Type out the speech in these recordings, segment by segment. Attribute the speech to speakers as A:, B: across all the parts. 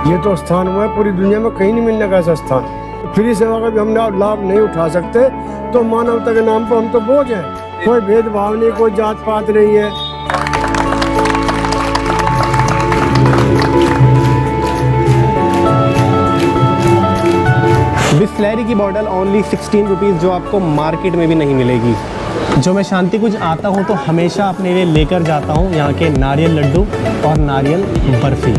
A: ये तो स्थान हुआ है, पूरी दुनिया में कहीं नहीं मिलने का ऐसा स्थान। फ्री सेवा का भी हम लाभ नहीं उठा सकते तो मानवता के नाम पर हम तो बोझ हैं। कोई भेदभाव नहीं, कोई जात पात नहीं है।
B: बिसलेरी की बॉटल ओनली 16 रुपीज़, जो आपको मार्केट में भी नहीं मिलेगी। जो मैं शांति कुंज आता हूँ तो हमेशा अपने लिए लेकर जाता हूँ यहाँ के नारियल लड्डू और नारियल बर्फ़ी।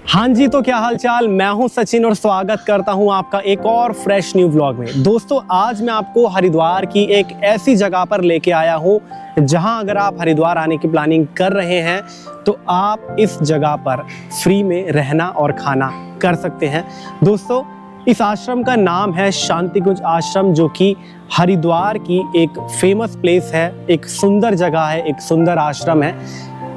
B: हाँ जी, तो क्या हाल चाल। मैं हूं सचिन और स्वागत करता हूं आपका एक और फ्रेश न्यू व्लॉग में। दोस्तों, आज मैं आपको हरिद्वार की एक ऐसी जगह पर लेके आया हूं जहां अगर आप हरिद्वार आने की प्लानिंग कर रहे हैं तो आप इस जगह पर फ्री में रहना और खाना कर सकते हैं। दोस्तों, इस आश्रम का नाम है शांति कुंज आश्रम, जो कि हरिद्वार की एक फेमस प्लेस है, एक सुंदर जगह है, एक सुंदर आश्रम है।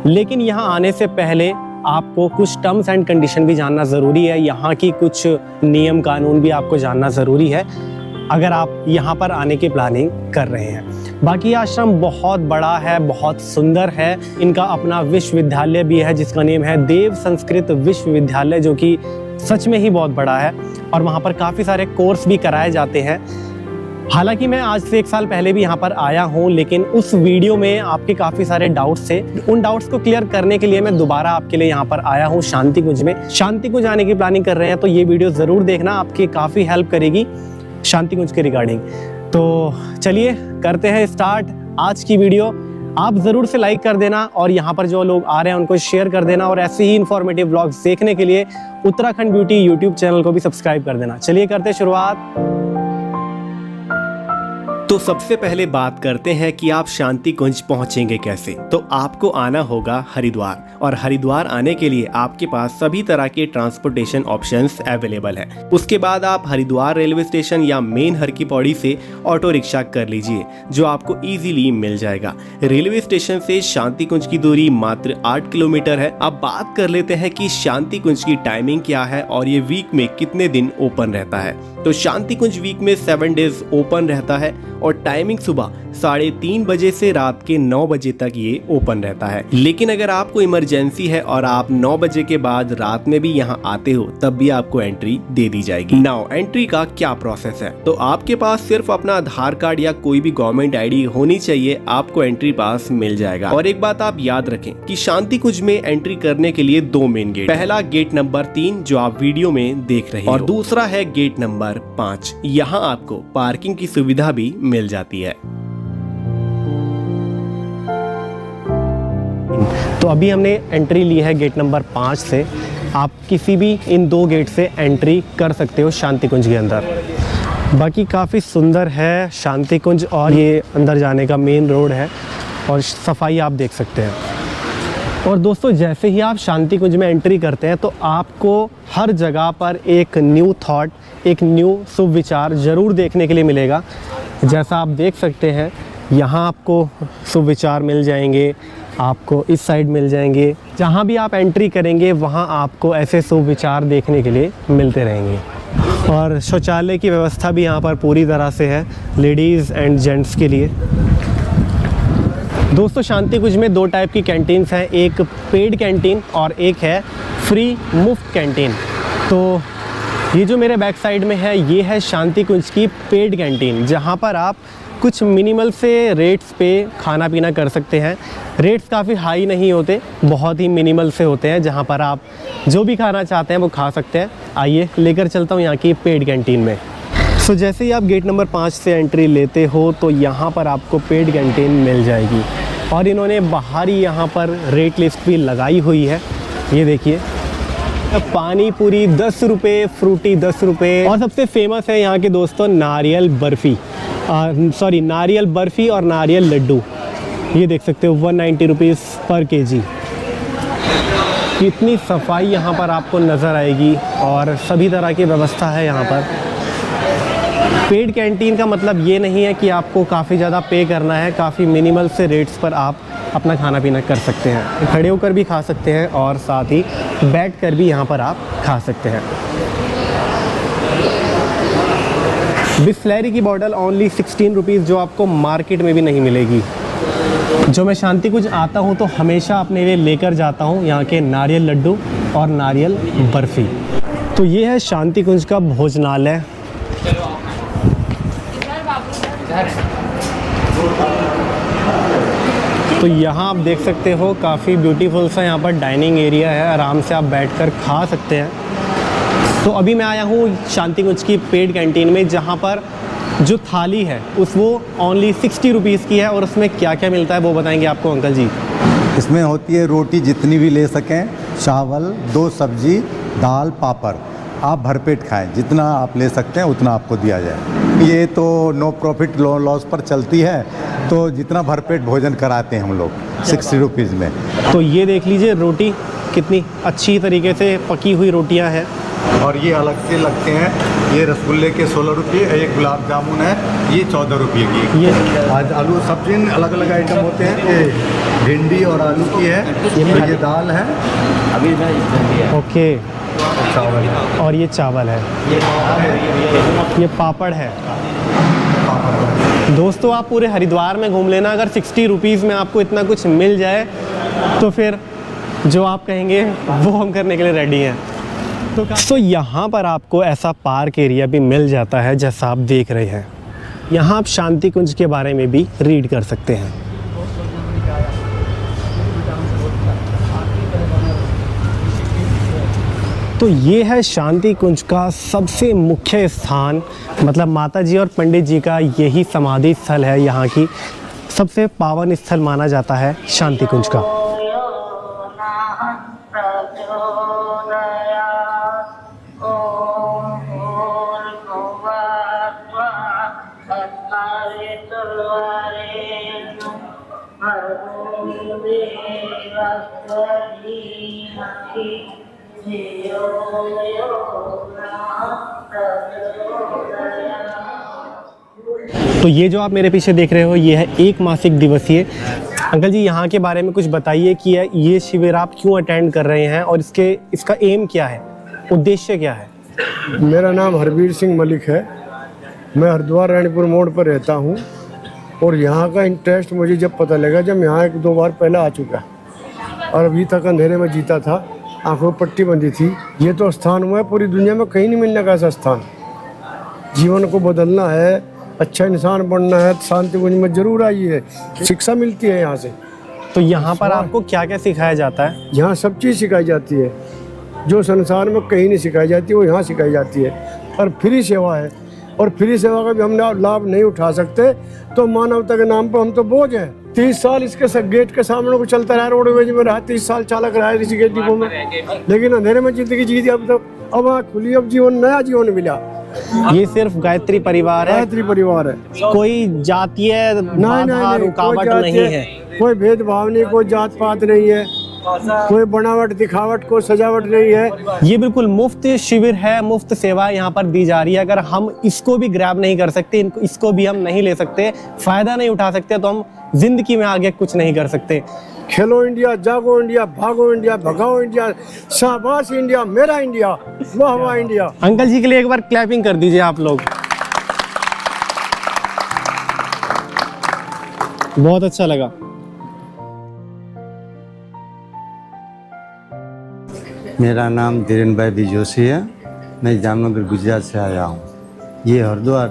B: लेकिन यहाँ आने से पहले आपको कुछ टर्म्स एंड कंडीशन भी जानना ज़रूरी है। यहाँ की कुछ नियम कानून भी आपको जानना ज़रूरी है अगर आप यहाँ पर आने की प्लानिंग कर रहे हैं। बाकी आश्रम बहुत बड़ा है, बहुत सुंदर है। इनका अपना विश्वविद्यालय भी है जिसका नेम है देव संस्कृत विश्वविद्यालय, जो कि सच में ही बहुत बड़ा है और वहाँ पर काफ़ी सारे कोर्स भी कराए जाते हैं। हालांकि मैं आज से 1 साल पहले भी यहाँ पर आया हूँ, लेकिन उस वीडियो में आपके काफ़ी सारे डाउट्स थे। उन डाउट्स को क्लियर करने के लिए मैं दोबारा आपके लिए यहाँ पर आया हूँ शांति कुंज में। शांति कुंज आने की प्लानिंग कर रहे हैं तो ये वीडियो ज़रूर देखना, आपकी काफ़ी हेल्प करेगी शांति कुंज के रिगार्डिंग। तो चलिए करते हैं स्टार्ट आज की वीडियो। आप ज़रूर से लाइक कर देना और यहाँ पर जो लोग आ रहे हैं उनको शेयर कर देना, और ऐसे ही इन्फॉर्मेटिव व्लॉग्स देखने के लिए उत्तराखंड ब्यूटी यूट्यूब चैनल को भी सब्सक्राइब कर देना। चलिए करते हैं शुरुआत। तो सबसे पहले बात करते हैं कि आप शांति कुंज पहुंचेंगे कैसे। तो आपको आना होगा हरिद्वार, और हरिद्वार आने के लिए आपके पास सभी तरह के ट्रांसपोर्टेशन ऑप्शंस अवेलेबल है। उसके बाद आप हरिद्वार रेलवे स्टेशन या मेन हर की पौड़ी से ऑटो रिक्शा कर लीजिए, जो आपको इजीली मिल जाएगा। रेलवे स्टेशन से शांति कुंज की दूरी मात्र 8 किलोमीटर है। अब बात कर लेते हैं कि शांति कुंज की टाइमिंग क्या है और ये वीक में कितने दिन ओपन रहता है। तो शांति कुंज वीक में 7 डेज ओपन रहता है और टाइमिंग सुबह 3:30 बजे से रात के 9 बजे तक ये ओपन रहता है। लेकिन अगर आपको इमरजेंसी है और आप 9 बजे के बाद रात में भी यहाँ आते हो, तब भी आपको एंट्री दे दी जाएगी। नाउ एंट्री का क्या प्रोसेस है, तो आपके पास सिर्फ अपना आधार कार्ड या कोई भी गवर्नमेंट आईडी होनी चाहिए, आपको एंट्री पास मिल जाएगा। और एक बात आप याद रखें कि शांति कुंज में एंट्री करने के लिए 2 मेन गेट, पहला गेट नंबर 3 जो आप वीडियो में देख रहे हैं, और दूसरा है गेट नंबर 5। यहाँ आपको पार्किंग की सुविधा भी मिल जाती है। तो अभी हमने एंट्री ली है गेट नंबर 5 से। आप किसी भी इन 2 गेट से एंट्री कर सकते हो शांति कुंज के अंदर। बाकी काफ़ी सुंदर है शांति कुंज, और ये अंदर जाने का मेन रोड है और सफाई आप देख सकते हैं। और दोस्तों, जैसे ही आप शांति कुंज में एंट्री करते हैं तो आपको हर जगह पर एक न्यू थॉट, एक न्यू शुभ विचार ज़रूर देखने के लिए मिलेगा। जैसा आप देख सकते हैं, यहाँ आपको शुभ विचार मिल जाएंगे, आपको इस साइड मिल जाएंगे। जहाँ भी आप एंट्री करेंगे वहाँ आपको ऐसे शुभ विचार देखने के लिए मिलते रहेंगे। और शौचालय की व्यवस्था भी यहाँ पर पूरी तरह से है लेडीज़ एंड जेंट्स के लिए। दोस्तों, शांति कुंज में 2 टाइप की कैंटीन्स हैं, एक पेड कैंटीन और एक है फ्री मुफ्त कैंटीन। तो ये जो मेरे बैक साइड में है, ये है शांति कुंज की पेड कैंटीन, जहाँ पर आप कुछ मिनिमल से रेट्स पे खाना पीना कर सकते हैं। रेट्स काफ़ी हाई नहीं होते, बहुत ही मिनिमल से होते हैं, जहाँ पर आप जो भी खाना चाहते हैं वो खा सकते हैं। आइए लेकर चलता हूँ यहाँ की पेड कैंटीन में। सो जैसे ही आप गेट नंबर 5 से एंट्री लेते हो तो यहाँ पर आपको पेड कैंटीन मिल जाएगी, और इन्होंने बाहर ही यहाँ पर रेट लिस्ट भी लगाई हुई है। ये देखिए, पानी पूरी 10 रुपये, फ्रूटी 10 रुपये, और सबसे फेमस है यहाँ के दोस्तों नारियल बर्फ़ी, नारियल बर्फ़ी और नारियल लड्डू। ये देख सकते हो 190 रुपीज़ पर केजी। कितनी सफाई यहाँ पर आपको नज़र आएगी और सभी तरह की व्यवस्था है यहाँ पर। पेड कैंटीन का मतलब ये नहीं है कि आपको काफ़ी ज़्यादा पे करना है, काफ़ी मिनिमल से रेट्स पर आप अपना खाना पीना कर सकते हैं। खड़े होकर भी खा सकते हैं और साथ ही बैठ कर भी यहाँ पर आप खा सकते हैं। बिसलेरी की बॉटल ओनली 16 रुपीज़, जो आपको मार्केट में भी नहीं मिलेगी। जो मैं शांति कुंज आता हूँ तो हमेशा अपने लिए लेकर जाता हूँ यहाँ के नारियल लड्डू और नारियल बर्फ़ी। तो ये है शांति कुंज का भोजनालय। तो यहाँ आप देख सकते हो काफ़ी ब्यूटीफुल सा यहाँ पर डाइनिंग एरिया है, आराम से आप बैठकर खा सकते हैं। तो अभी मैं आया हूँ शांति कुंज की पेड कैंटीन में, जहाँ पर जो थाली है वो ओनली 60 रुपीज़ की है। और उसमें क्या क्या मिलता है वो बताएंगे आपको अंकल जी।
C: इसमें होती है रोटी जितनी भी ले सकें, चावल, 2 सब्जी, दाल, पापड़। आप भरपेट खाएं, जितना आप ले सकते हैं उतना आपको दिया जाए। ये तो नो प्रॉफिट लॉस पर चलती है, तो जितना भरपेट भोजन कराते हैं हम लोग 60 रुपीज़ में।
B: तो ये देख लीजिए रोटी कितनी अच्छी तरीके से पकी हुई रोटियां हैं।
C: और ये अलग से लगते हैं, ये रसगुल्ले के 16 रुपये, एक गुलाब जामुन है, ये 14 रुपये की।
B: ये
C: आज आलू सब्जी अलग अलग आइटम होते हैं, ये भिंडी और आलू की है, ये दाल है,
B: ओके,
C: चावल है,
B: और ये चावल है, ये पापड़ है। दोस्तों आप पूरे हरिद्वार में घूम लेना, अगर 60 रुपीज़ में आपको इतना कुछ मिल जाए तो फिर जो आप कहेंगे वो हम करने के लिए रेडी हैं। तो यहाँ पर आपको ऐसा पार्क एरिया भी मिल जाता है जैसा आप देख रहे हैं। यहाँ आप शांति कुंज के बारे में भी रीड कर सकते हैं। तो ये है शांति कुंज का सबसे मुख्य स्थान, मतलब माता जी और पंडित जी का यही समाधि स्थल है। यहाँ की सबसे पावन स्थल माना जाता है शांति कुंज का। तो ये जो आप मेरे पीछे देख रहे हो ये है एक मासिक दिवसीय। अंकल जी यहाँ के बारे में कुछ बताइए कि ये शिविर आप क्यों अटेंड कर रहे हैं और इसका एम क्या है, उद्देश्य क्या है?
A: मेरा नाम हरबीर सिंह मलिक है। मैं हरिद्वार रानीपुर मोड़ पर रहता हूँ और यहाँ का इंटरेस्ट मुझे जब पता लगा, जब यहाँ 1-2 बार पहले आ चुका और अभी तक अंधेरे में जीता था, आंखों में पट्टी बंधी थी। ये तो स्थान हुआ है पूरी दुनिया में कहीं नहीं मिलने का ऐसा स्थान। जीवन को बदलना है, अच्छा इंसान बनना है, शांति कुंज में जरूर आइए, शिक्षा मिलती है यहाँ से।
B: तो यहाँ पर आपको क्या क्या सिखाया जाता है?
A: यहाँ सब चीज़ सिखाई जाती है, जो संसार में कहीं नहीं सिखाई जाती वो यहाँ सिखाई जाती है। और फ्री सेवा है, और फ्री सेवा का भी हम लाभ नहीं उठा सकते तो मानवता के नाम पर हम तो बोझ हैं। 30 साल इसके गेट के सामने को चलता रहा, रोडवेज में रहा, 30 साल चालक रहा ऋषिकेश डिपो में, लेकिन अंधेरे में जिंदगी जी दी। अब आँख खुली, अब जीवन, नया जीवन मिला।
B: ये सिर्फ गायत्री परिवार है?
A: गायत्री परिवार है,
B: कोई जातीय बाधा रुकावट नहीं है,
A: कोई भेदभाव नहीं, कोई जात पात नहीं है, कोई बनावट दिखावट को सजावट नहीं है।
B: ये बिल्कुल मुफ्त शिविर है, मुफ्त सेवा यहाँ पर दी जा रही है। अगर हम इसको भी ग्रैब नहीं कर सकते, इसको भी हम नहीं ले सकते, फायदा नहीं उठा सकते, तो हम जिंदगी में आगे कुछ नहीं कर सकते।
A: खेलो इंडिया, जागो इंडिया, भागो इंडिया, भगाओ इंडिया, शाबाश इंडिया, मेरा इंडिया, वाह वाह इंडिया।
B: अंकल जी के लिए एक बार क्लैपिंग कर दीजिए आप लोग। बहुत अच्छा लगा।
C: मेरा नाम धीरेन भाई बी जोशी है। मैं जामनगर गुजरात से आया हूँ। ये हरिद्वार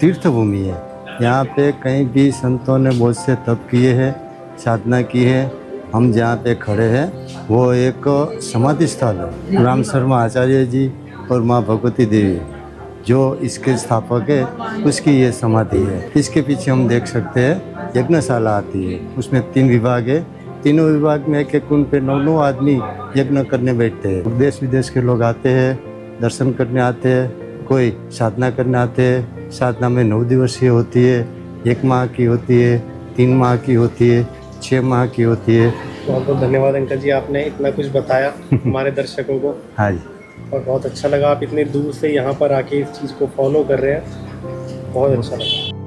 C: तीर्थ भूमि है। यहाँ पे कहीं भी संतों ने बहुत से तप किए हैं, साधना की है। हम जहाँ पे खड़े हैं वो एक समाधि स्थल है। राम शर्मा आचार्य जी और माँ भगवती देवी जो इसके स्थापक है, उसकी ये समाधि है। इसके पीछे हम देख सकते हैं यज्ञशाला आती है, उसमें 3 विभाग है। तीनों विभाग में एक कुंड पे 9 आदमी यज्ञ करने बैठते हैं। देश विदेश के लोग आते हैं, दर्शन करने आते हैं, कोई साधना करने आते हैं। साधना में 9 दिवसीय होती है, 1 माह की होती है, 3 माह की होती है, 6 माह की होती है।
B: बहुत बहुत धन्यवाद अंकल जी, आपने इतना कुछ बताया हमारे दर्शकों को।
C: हाँ जी,
B: और बहुत अच्छा लगा आप इतनी दूर से यहाँ पर आके इस चीज़ को फॉलो कर रहे हैं, बहुत अच्छा लगा।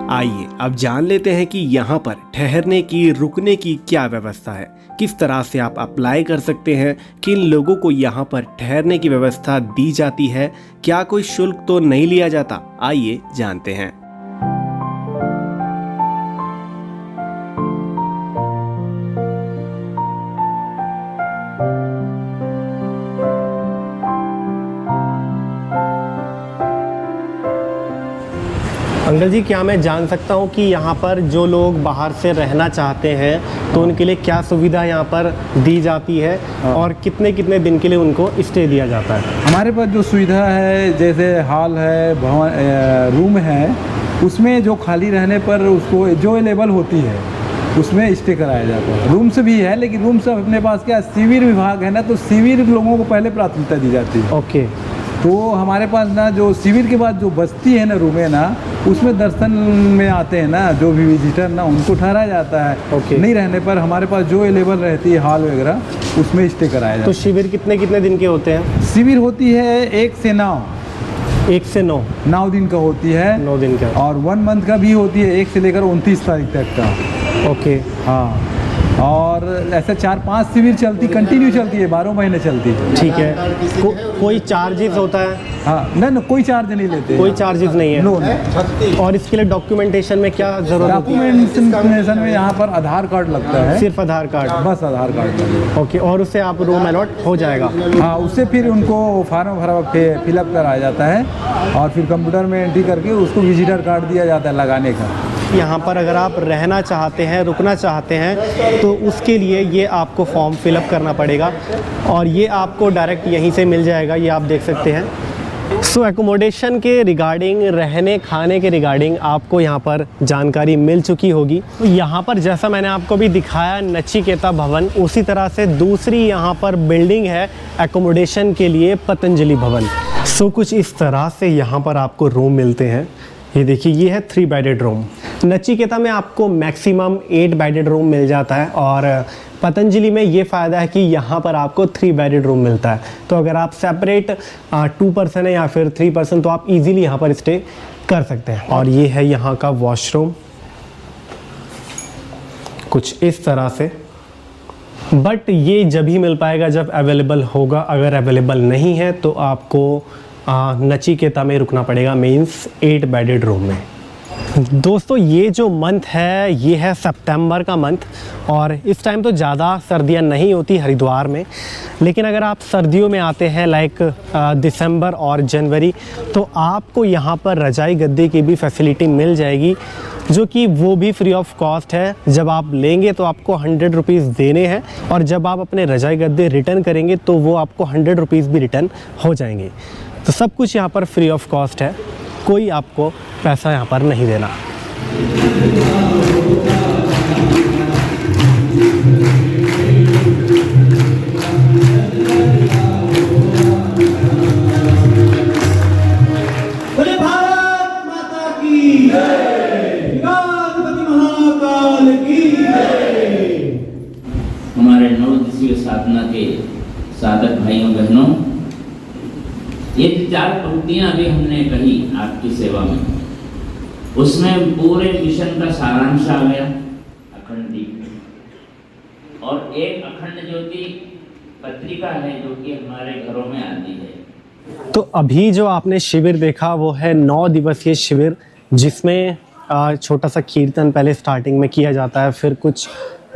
B: आइए अब जान लेते हैं कि यहाँ पर ठहरने की, रुकने की क्या व्यवस्था है, किस तरह से आप अप्लाई कर सकते हैं, किन लोगों को यहाँ पर ठहरने की व्यवस्था दी जाती है, क्या कोई शुल्क तो नहीं लिया जाता। आइए जानते हैं। अंकल जी, क्या मैं जान सकता हूँ कि यहाँ पर जो लोग बाहर से रहना चाहते हैं तो उनके लिए क्या सुविधा यहाँ पर दी जाती है और कितने कितने दिन के लिए उनको स्टे दिया जाता है?
D: हमारे पास जो सुविधा है, जैसे हॉल है, भवन, रूम है, उसमें जो खाली रहने पर उसको जो अवेलेबल होती है उसमें स्टे कराया जाता है। रूम से भी है, लेकिन रूम से अपने पास क्या शिविर विभाग है ना, तो शिविर लोगों को पहले प्राथमिकता दी जाती है।
B: ओके।
D: तो हमारे पास ना जो शिविर के बाद जो बस्ती है ना, रूम है ना, उसमें दर्शन में आते हैं ना जो भी विजिटर ना, उनको ठहराया जाता है।
B: ओके।
D: नहीं रहने पर हमारे पास जो अवेलेबल रहती है हॉल वगैरह, उसमें स्टे कराया जाता
B: तो
D: है।
B: शिविर कितने कितने दिन के होते हैं?
D: शिविर होती है 1 से 9,
B: 1 से 9,
D: 9 दिन का होती है।
B: 9 दिन का।
D: और 1 मंथ का भी होती है, 1 से लेकर 29 तारीख तक का।
B: ओके।
D: हाँ, और ऐसे 4-5 शिविर चलती, कंटिन्यू चलती है, 12 महीने चलती है।
B: ठीक है। कोई चार्जेस होता है?
D: हाँ, नहीं, कोई चार्ज नहीं लेते।
B: कोई चार्जेस नहीं है?
D: नो, नहीं।
B: और इसके लिए डॉक्यूमेंटेशन में क्या जरूरत होती है?
D: डॉक्यूमेंटेशन में यहाँ पर आधार कार्ड लगता है।
B: सिर्फ आधार कार्ड?
D: बस आधार कार्ड लगेगा।
B: ओके। और उससे आप रूम अलॉट हो जाएगा?
D: हाँ, उससे फिर उनको फार्म फिलअप कराया जाता है और फिर कंप्यूटर में एंट्री करके उसको विजिटर कार्ड दिया जाता है लगाने का।
B: यहाँ पर अगर आप रहना चाहते हैं, रुकना चाहते हैं, तो उसके लिए ये आपको फॉर्म फिलअप करना पड़ेगा और ये आपको डायरेक्ट यहीं से मिल जाएगा। ये आप देख सकते हैं। सो एकोमोडेशन के रिगार्डिंग, रहने खाने के रिगार्डिंग आपको यहाँ पर जानकारी मिल चुकी होगी। तो यहाँ पर जैसा मैंने आपको भी दिखाया नचिकेता भवन, उसी तरह से दूसरी यहाँ पर बिल्डिंग है एकोमोडेशन के लिए, पतंजलि भवन। सो कुछ इस तरह से यहाँ पर आपको रूम मिलते हैं। ये देखिए, ये है 3 बेडेड रूम। नचिकेता में आपको मैक्सिमम 8 बेडेड रूम मिल जाता है और पतंजलि में ये फ़ायदा है कि यहाँ पर आपको 3 बेडेड रूम मिलता है। तो अगर आप सेपरेट 2 पर्सन है या फिर 3 पर्सन, तो आप इजीली यहाँ पर स्टे कर सकते हैं। और ये है यहाँ का वॉशरूम, कुछ इस तरह से। बट ये जब ही मिल पाएगा जब अवेलेबल होगा। अगर अवेलेबल नहीं है तो आपको नचिकेता में रुकना पड़ेगा, मीन्स 8 बेडेड रूम में। दोस्तों, ये जो मंथ है ये है सितंबर का मंथ और इस टाइम तो ज़्यादा सर्दियाँ नहीं होती हरिद्वार में, लेकिन अगर आप सर्दियों में आते हैं लाइक दिसंबर और जनवरी, तो आपको यहाँ पर रजाई गद्दे की भी फैसिलिटी मिल जाएगी, जो कि वो भी फ्री ऑफ कॉस्ट है। जब आप लेंगे तो आपको 100 रुपीज़ देने हैं और जब आप अपने रजाई गद्दे रिटर्न करेंगे तो वो आपको 100 रुपीज़ भी रिटर्न हो जाएंगे। तो सब कुछ यहाँ पर फ्री ऑफ कॉस्ट है, कोई आपको पैसा यहाँ पर नहीं देना।
E: हमारे 9 दिवसीय साधना के साधक भाइयों बहनों, ये 4 पंक्तियां अभी हमने कही आपकी सेवा में, उसमें पूरे मिशन का सारांश आ गया। अखंड दीप और एक अखंड ज्योति पत्रिका है जो कि हमारे घरों में आती है।
B: तो अभी जो आपने शिविर देखा वो है 9 दिवसीय शिविर, जिसमें छोटा सा कीर्तन पहले स्टार्टिंग में किया जाता है, फिर कुछ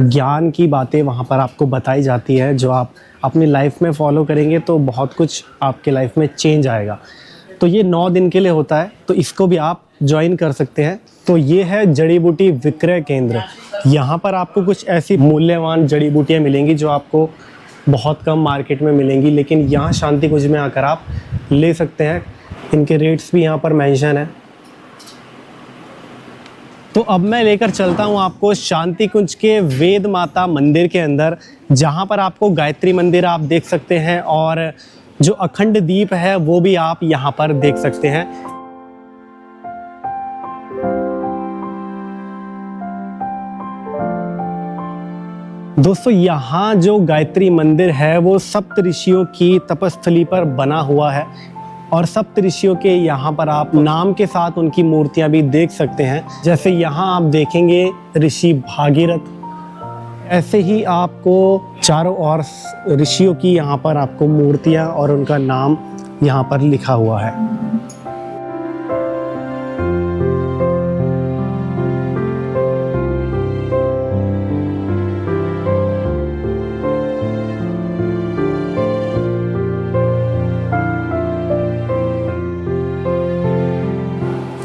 B: ज्ञान की बातें वहाँ पर आपको बताई जाती है, जो आप अपनी लाइफ में फॉलो करेंगे तो बहुत कुछ आपके लाइफ में चेंज आएगा। तो ये 9 दिन के लिए होता है, तो इसको भी आप ज्वाइन कर सकते हैं। तो ये है जड़ी बूटी विक्रय केंद्र। यहाँ पर आपको कुछ ऐसी मूल्यवान जड़ी बूटियाँ मिलेंगी जो आपको बहुत कम मार्केट में मिलेंगी, लेकिन यहाँ शांति कुंज में आकर आप ले सकते हैं। इनके रेट्स भी यहाँ पर मेंशन है। तो अब मैं लेकर चलता हूँ आपको शांति कुंज के वेद माता मंदिर के अंदर, जहाँ पर आपको गायत्री मंदिर आप देख सकते हैं और जो अखंड दीप है वो भी आप यहाँ पर देख सकते हैं। दोस्तों, यहाँ जो गायत्री मंदिर है वो सप्त ऋषियों की तपस्थली पर बना हुआ है। और सप्त ऋषियों के यहाँ पर आप नाम के साथ उनकी मूर्तियाँ भी देख सकते हैं। जैसे यहाँ आप देखेंगे ऋषि भागीरथ, ऐसे ही आपको चारों ओर ऋषियों की यहाँ पर आपको मूर्तियाँ और उनका नाम यहाँ पर लिखा हुआ है।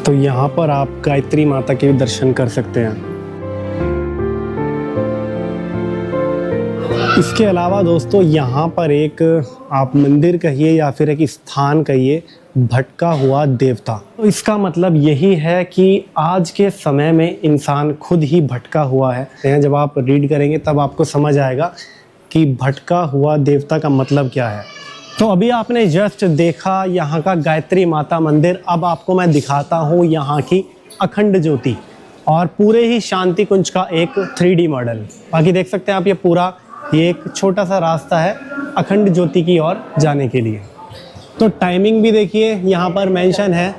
B: तो यहाँ पर आप गायत्री माता के भी दर्शन कर सकते हैं। इसके अलावा दोस्तों यहाँ पर एक आप मंदिर कहिए या फिर एक स्थान कहिए, भटका हुआ देवता। तो इसका मतलब यही है कि आज के समय में इंसान खुद ही भटका हुआ है। जब आप रीड करेंगे तब आपको समझ आएगा कि भटका हुआ देवता का मतलब क्या है। तो अभी आपने जस्ट देखा यहाँ का गायत्री माता मंदिर। अब आपको मैं दिखाता हूँ यहाँ की अखंड ज्योति और पूरे ही शांति कुंज का एक 3D मॉडल। बाकी देख सकते हैं आप, ये एक छोटा सा रास्ता है अखंड ज्योति की ओर जाने के लिए। तो टाइमिंग भी देखिए यहाँ पर मेंशन है।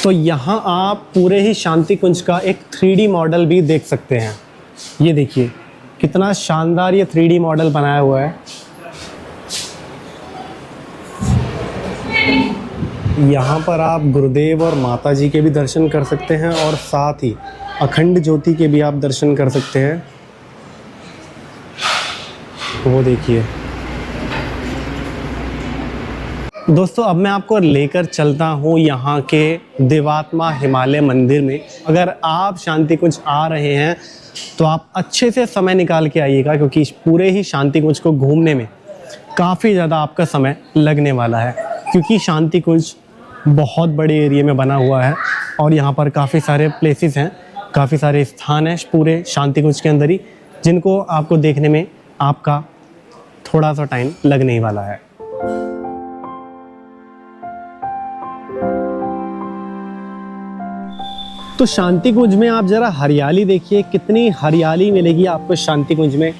B: तो यहाँ आप पूरे ही शांति कुंज का एक 3D मॉडल भी देख सकते हैं। ये देखिए कितना शानदार ये 3D मॉडल बनाया हुआ है। यहाँ पर आप गुरुदेव और माता जी के भी दर्शन कर सकते हैं और साथ ही अखंड ज्योति के भी आप दर्शन कर सकते हैं। वो देखिए दोस्तों, अब मैं आपको लेकर चलता हूँ यहाँ के देवात्मा हिमालय मंदिर में। अगर आप शांति कुंज आ रहे हैं तो आप अच्छे से समय निकाल के आइएगा, क्योंकि इस पूरे ही शांति कुंज को घूमने में काफ़ी ज़्यादा आपका समय लगने वाला है। क्योंकि शांति कुंज बहुत बड़े एरिया में बना हुआ है और यहाँ पर काफ़ी सारे प्लेसेस हैं, काफ़ी सारे स्थान हैं पूरे शांति कुंज के अंदर ही, जिनको आपको देखने में आपका थोड़ा सा टाइम लगने ही वाला है। तो शांति कुंज में आप ज़रा हरियाली देखिए, कितनी हरियाली मिलेगी आपको शांति कुंज में।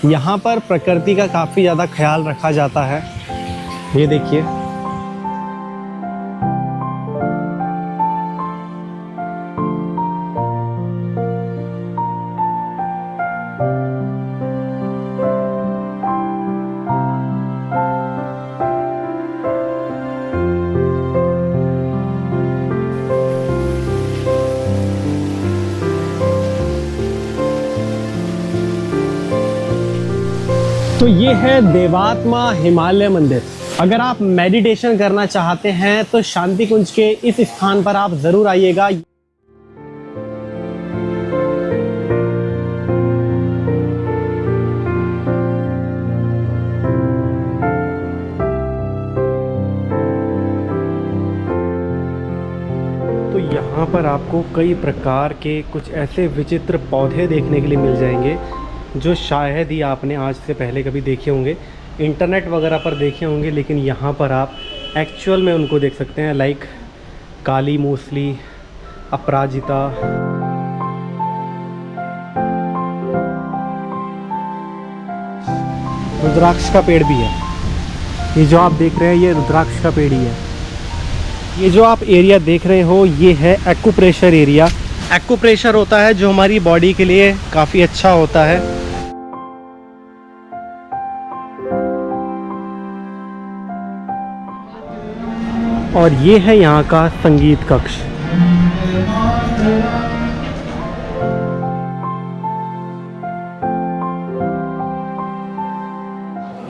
B: यहाँ पर प्रकृति का काफ़ी ज़्यादा ख्याल रखा जाता है। ये देखिए तो ये है देवात्मा हिमालय मंदिर। अगर आप मेडिटेशन करना चाहते हैं तो शांति कुंज के इस स्थान पर आप ज़रूर आइएगा। तो यहाँ पर आपको कई प्रकार के कुछ ऐसे विचित्र पौधे देखने के लिए मिल जाएंगे जो शायद ही आपने आज से पहले कभी देखे होंगे, इंटरनेट वगैरह पर देखे होंगे, लेकिन यहाँ पर आप एक्चुअल में उनको देख सकते हैं। लाइक काली मूसली, अपराजिता, रुद्राक्ष का पेड़ भी है। ये जो आप देख रहे हैं ये रुद्राक्ष का पेड़ ही है। ये जो आप एरिया देख रहे हो ये है एक्यूप्रेशर एरिया। एक्यूप्रेशर होता है जो हमारी बॉडी के लिए काफ़ी अच्छा होता है। और ये है यहाँ का संगीत कक्ष।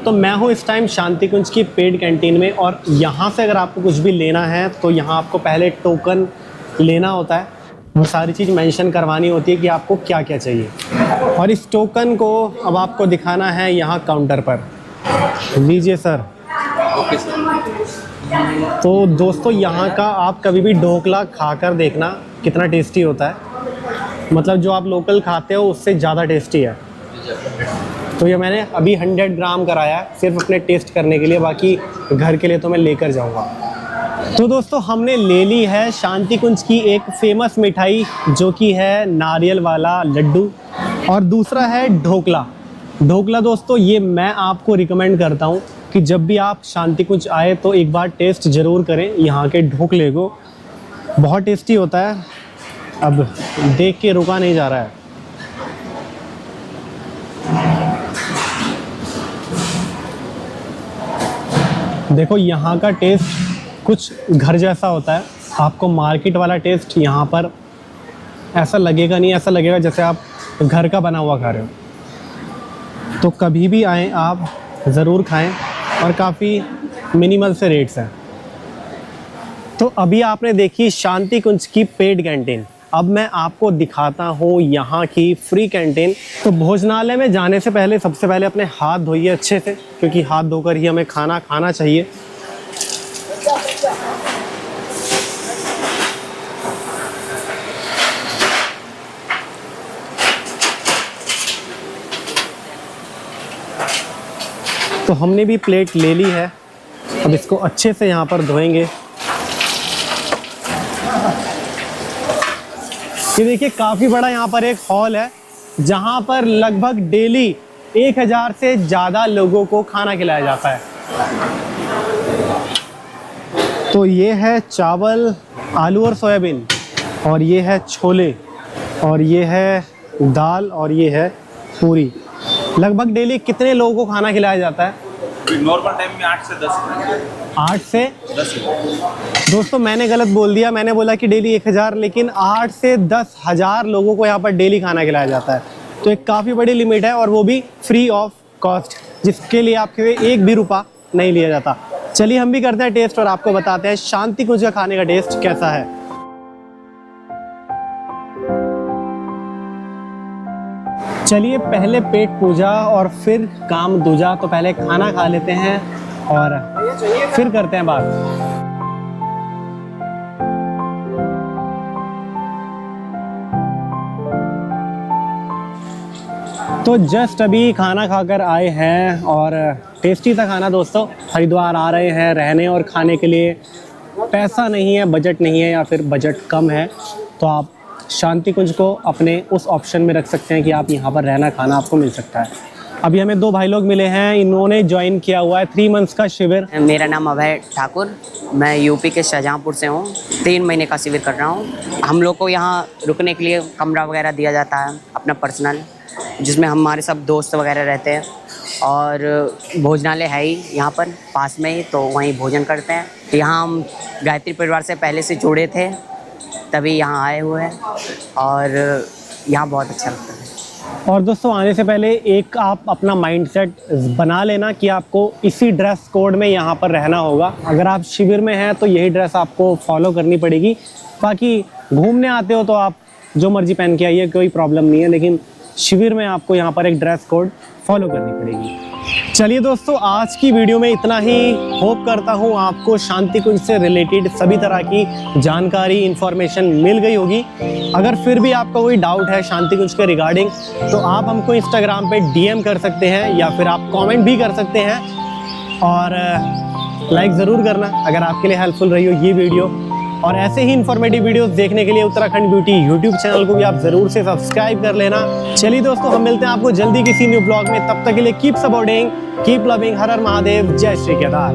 B: तो मैं हूँ इस टाइम शांति कुंज की पेड कैंटीन में, और यहाँ से अगर आपको कुछ भी लेना है तो यहाँ आपको पहले टोकन लेना होता है। वो सारी चीज़ मेंशन करवानी होती है कि आपको क्या क्या चाहिए, और इस टोकन को अब आपको दिखाना है यहाँ काउंटर पर। लीजिए सर। Okay sir. तो दोस्तों यहाँ का आप कभी भी ढोकला खाकर देखना कितना टेस्टी होता है। मतलब जो आप लोकल खाते हो उससे ज़्यादा टेस्टी है। तो ये मैंने अभी 100 ग्राम कराया है सिर्फ अपने टेस्ट करने के लिए, बाकी घर के लिए तो मैं लेकर जाऊँगा। तो दोस्तों हमने ले ली है शांति कुंज की एक फेमस मिठाई जो कि है नारियल वाला लड्डू, और दूसरा है ढोकला। ढोकला दोस्तों ये मैं आपको रिकमेंड करता हूँ कि जब भी आप शांति कुंज आए तो एक बार टेस्ट ज़रूर करें यहाँ के ढोकले को, बहुत टेस्टी होता है। अब देख के रुका नहीं जा रहा है। देखो यहाँ का टेस्ट कुछ घर जैसा होता है, आपको मार्केट वाला टेस्ट यहाँ पर ऐसा लगेगा नहीं, ऐसा लगेगा जैसे आप घर का बना हुआ खा रहे हो। तो कभी भी आएँ आप ज़रूर खाएं, और काफ़ी मिनिमल से रेट्स हैं। तो अभी आपने देखी शांति कुंज की पेड कैंटीन, अब मैं आपको दिखाता हूँ यहाँ की फ्री कैंटीन। तो भोजनालय में जाने से पहले सबसे पहले अपने हाथ धोइए अच्छे से, क्योंकि हाथ धोकर ही हमें खाना खाना चाहिए। तो हमने भी प्लेट ले ली है, अब इसको अच्छे से यहाँ पर धोएंगे। ये देखिए काफ़ी बड़ा यहाँ पर एक हॉल है, जहाँ पर लगभग डेली 1000 से ज़्यादा लोगों को खाना खिलाया जाता है। तो ये है चावल, आलू और सोयाबीन, और ये है छोले, और ये है दाल, और ये है पूरी। लगभग डेली कितने लोगों को खाना खिलाया जाता है?
F: नॉर्मल टाइम में 8 से 10।
B: 8 से 10। दोस्तों मैंने गलत बोल दिया, मैंने बोला कि डेली 1000, लेकिन 8 से 10,000 लोगों को यहाँ पर डेली खाना खिलाया जाता है। तो एक काफ़ी बड़ी लिमिट है, और वो भी फ्री ऑफ कॉस्ट, जिसके लिए आपके एक भी रुपया नहीं लिया जाता। चलिए हम भी करते हैं टेस्ट और आपको बताते हैं शांति कुंज का खाने का टेस्ट कैसा है। चलिए पहले पेट पूजा और फिर काम दूजा। तो पहले खाना खा लेते हैं और फिर करते हैं बात। तो जस्ट अभी खाना खाकर आए हैं, और टेस्टी था खाना दोस्तों। हरिद्वार आ रहे हैं रहने और खाने के लिए, पैसा नहीं है, बजट नहीं है, या फिर बजट कम है, तो आप शांति कुंज को अपने उस ऑप्शन में रख सकते हैं कि आप यहाँ पर रहना खाना आपको मिल सकता है। अभी हमें 2 भाई लोग मिले हैं, इन्होंने ज्वाइन किया हुआ है 3 मंथ्स का शिविर।
G: मेरा नाम अभय ठाकुर, मैं यूपी के शाहजहाँपुर से हूँ। 3 महीने का शिविर कर रहा हूँ। हम लोग को यहाँ रुकने के लिए कमरा वगैरह दिया जाता है अपना पर्सनल, जिसमें हमारे सब दोस्त वगैरह रहते हैं, और भोजनालय है ही यहाँ पर पास में ही, तो वहीं भोजन करते हैं। यहाँ हम गायत्री परिवार से पहले से जुड़े थे, तभी यहाँ आए हुए हैं, और यहाँ बहुत अच्छा लगता है।
B: और दोस्तों आने से पहले एक आप अपना माइंडसेट बना लेना कि आपको इसी ड्रेस कोड में यहाँ पर रहना होगा। अगर आप शिविर में हैं तो यही ड्रेस आपको फॉलो करनी पड़ेगी। बाकी घूमने आते हो तो आप जो मर्जी पहन के आइए, कोई प्रॉब्लम नहीं है, लेकिन शिविर में आपको यहाँ पर एक ड्रेस कोड फॉलो करनी पड़ेगी। चलिए दोस्तों आज की वीडियो में इतना ही। होप करता हूँ आपको शांति कुंज से रिलेटेड सभी तरह की जानकारी, इन्फॉर्मेशन मिल गई होगी। अगर फिर भी आपका कोई डाउट है शांति कुंज के रिगार्डिंग, तो आप हमको इंस्टाग्राम पे DM कर सकते हैं, या फिर आप कमेंट भी कर सकते हैं, और लाइक ज़रूर करना अगर आपके लिए हेल्पफुल रही हो ये वीडियो। और ऐसे ही इन्फॉर्मेटिव वीडियोस देखने के लिए उत्तराखंड ब्यूटी यूट्यूब चैनल को भी आप ज़रूर से सब्सक्राइब कर लेना। चलिए दोस्तों हम मिलते हैं आपको जल्दी किसी न्यू ब्लॉग में, तब तक के लिए कीप सपोर्टिंग, कीप लविंग। हर हर महादेव, जय श्री केदार।